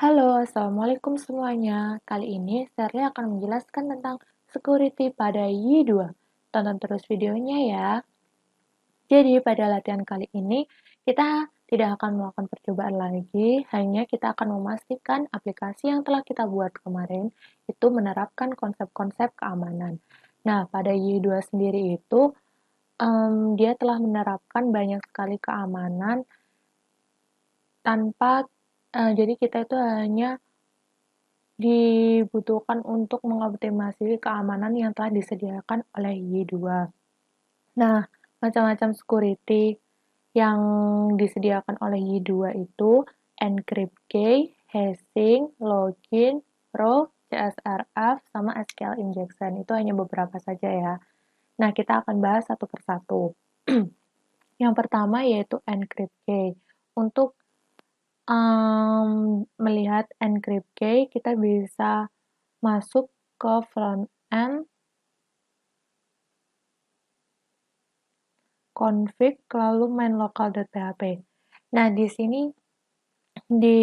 Halo, Assalamualaikum semuanya. Kali ini Shirley akan menjelaskan tentang security pada Y2. Tonton terus videonya ya. Jadi, pada latihan kali ini, kita tidak akan melakukan percobaan lagi, hanya kita akan memastikan aplikasi yang telah kita buat kemarin itu menerapkan konsep-konsep keamanan. Nah, pada Y2 sendiri itu, dia telah menerapkan banyak sekali keamanan tanpa, jadi kita itu hanya dibutuhkan untuk mengoptimasi keamanan yang telah disediakan oleh Y2. Nah, macam-macam security yang disediakan oleh Y2 itu encrypt key, hashing, login, role, CSRF, sama SQL injection. Itu hanya beberapa saja ya. Nah, kita akan bahas satu persatu. Yang pertama yaitu encrypt key. Untuk melihat encrypt key, kita bisa masuk ke front end, config, lalu main local.php. Nah, di sini di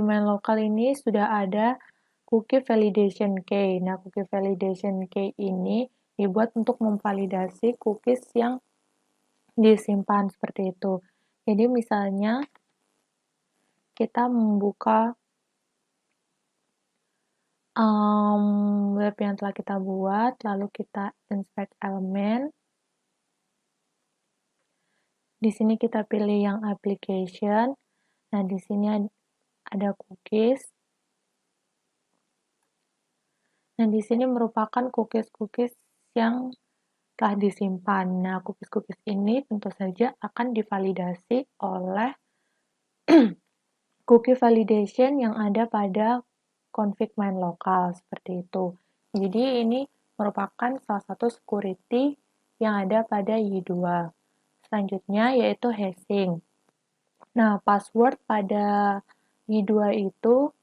main local ini sudah ada cookie validation key. Nah, cookie validation key ini dibuat untuk memvalidasi cookies yang disimpan seperti itu. Jadi misalnya kita membuka web yang telah kita buat, lalu kita inspect elemen. Di sini kita pilih yang application. Nah, di sini ada cookies. Nah, di sini merupakan cookies-cookies yang telah disimpan. Nah, cookies-cookies ini tentu saja akan divalidasi oleh cookie validation yang ada pada config main lokal, seperti itu. Jadi, ini merupakan salah satu security yang ada pada Y2. Selanjutnya, yaitu hashing. Nah, password pada Y2 itu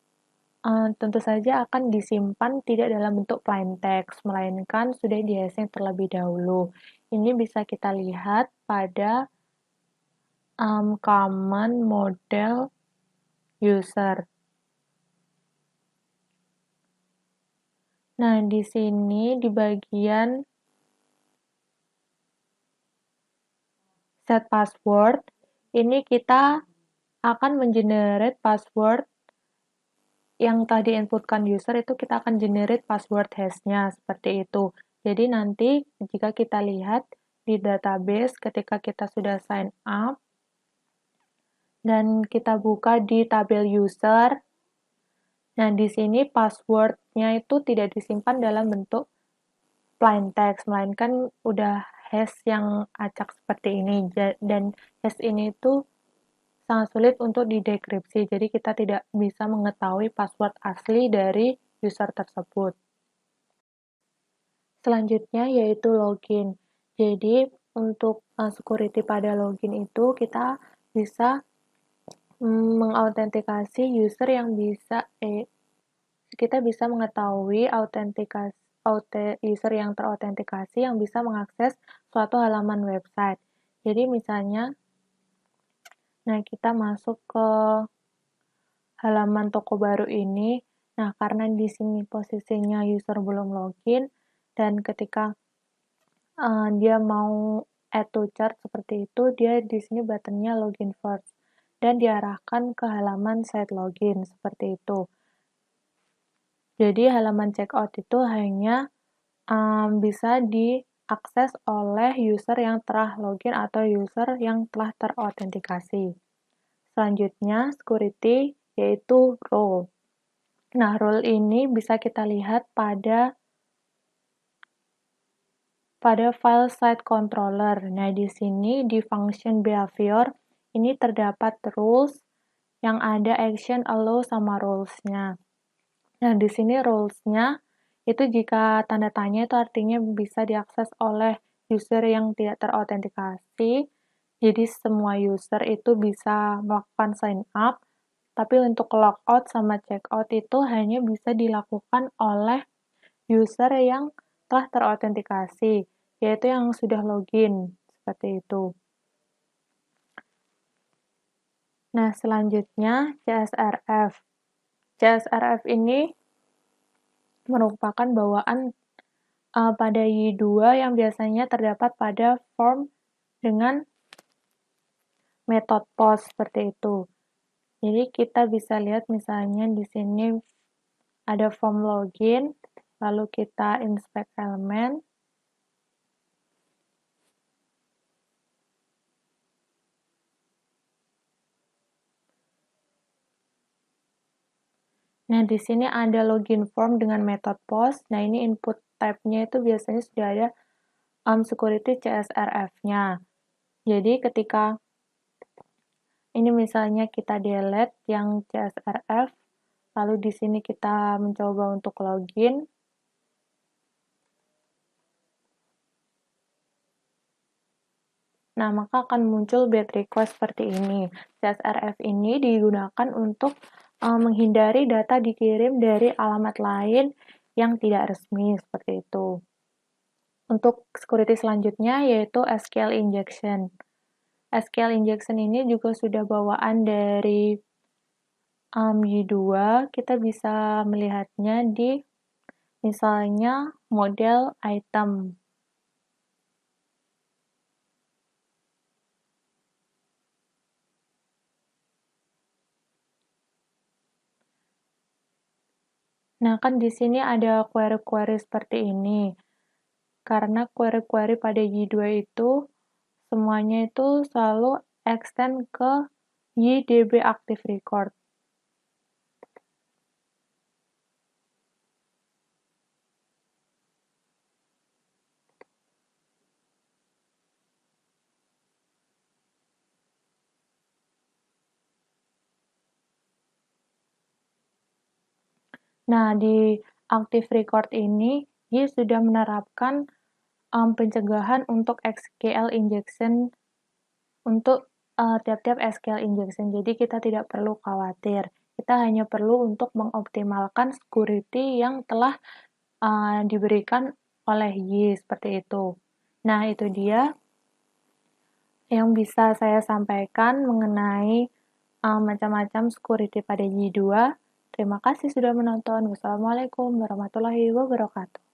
tentu saja akan disimpan tidak dalam bentuk plain text, melainkan sudah di-hashing terlebih dahulu. Ini bisa kita lihat pada common model user. Nah, di sini di bagian set password, ini kita akan mengenerate password yang tadi inputkan user itu kita akan generate password hash-nya seperti itu. Jadi nanti jika kita lihat di database ketika kita sudah sign up dan kita buka di tabel user, nah di sini password-nya itu tidak disimpan dalam bentuk plain text, melainkan udah hash yang acak seperti ini. Dan hash ini itu sangat sulit untuk didekripsi, jadi kita tidak bisa mengetahui password asli dari user tersebut. Selanjutnya yaitu login. Jadi untuk security pada login itu kita bisa mengautentikasi user yang kita bisa mengetahui user yang terautentikasi yang bisa mengakses suatu halaman website. Jadi misalnya, nah kita masuk ke halaman toko baru ini. Nah, karena di sini posisinya user belum login dan ketika dia mau add to chart seperti itu, dia di sini buttonnya login first dan diarahkan ke halaman site login seperti itu. Jadi halaman checkout itu hanya bisa diakses oleh user yang telah login atau user yang telah terautentikasi. Selanjutnya, security yaitu role. Nah, role ini bisa kita lihat pada file site controller. Nah, di sini di function behavior ini terdapat rules yang ada action, allow, sama rules-nya. Nah, di sini rules-nya itu jika tanda tanya itu artinya bisa diakses oleh user yang tidak terautentikasi. Jadi semua user itu bisa melakukan sign up, tapi untuk logout sama checkout itu hanya bisa dilakukan oleh user yang telah terautentikasi, yaitu yang sudah login, seperti itu. Nah, selanjutnya CSRF. CSRF ini merupakan bawaan pada Y2 yang biasanya terdapat pada form dengan metode post seperti itu. Jadi kita bisa lihat misalnya di sini ada form login, lalu kita inspect elemen. Nah, di sini ada login form dengan metode post. Nah, ini input type-nya itu biasanya sudah ada security CSRF-nya. Jadi, ketika ini misalnya kita delete yang CSRF, lalu di sini kita mencoba untuk login. Nah, maka akan muncul bad request seperti ini. CSRF ini digunakan untuk menghindari data dikirim dari alamat lain yang tidak resmi, seperti itu. Untuk security selanjutnya yaitu SQL injection. SQL injection ini juga sudah bawaan dari Y2, kita bisa melihatnya di misalnya model item. Nah, kan di sini ada query-query seperti ini. Karena query-query pada Y2 itu semuanya itu selalu extend ke YDB Active Record. Nah, di Active Record ini, dia sudah menerapkan pencegahan untuk SQL injection untuk tiap-tiap SQL injection. Jadi kita tidak perlu khawatir. Kita hanya perlu untuk mengoptimalkan security yang telah diberikan oleh Y seperti itu. Nah, itu dia yang bisa saya sampaikan mengenai macam-macam security pada Y2. Terima kasih sudah menonton. Wassalamualaikum warahmatullahi wabarakatuh.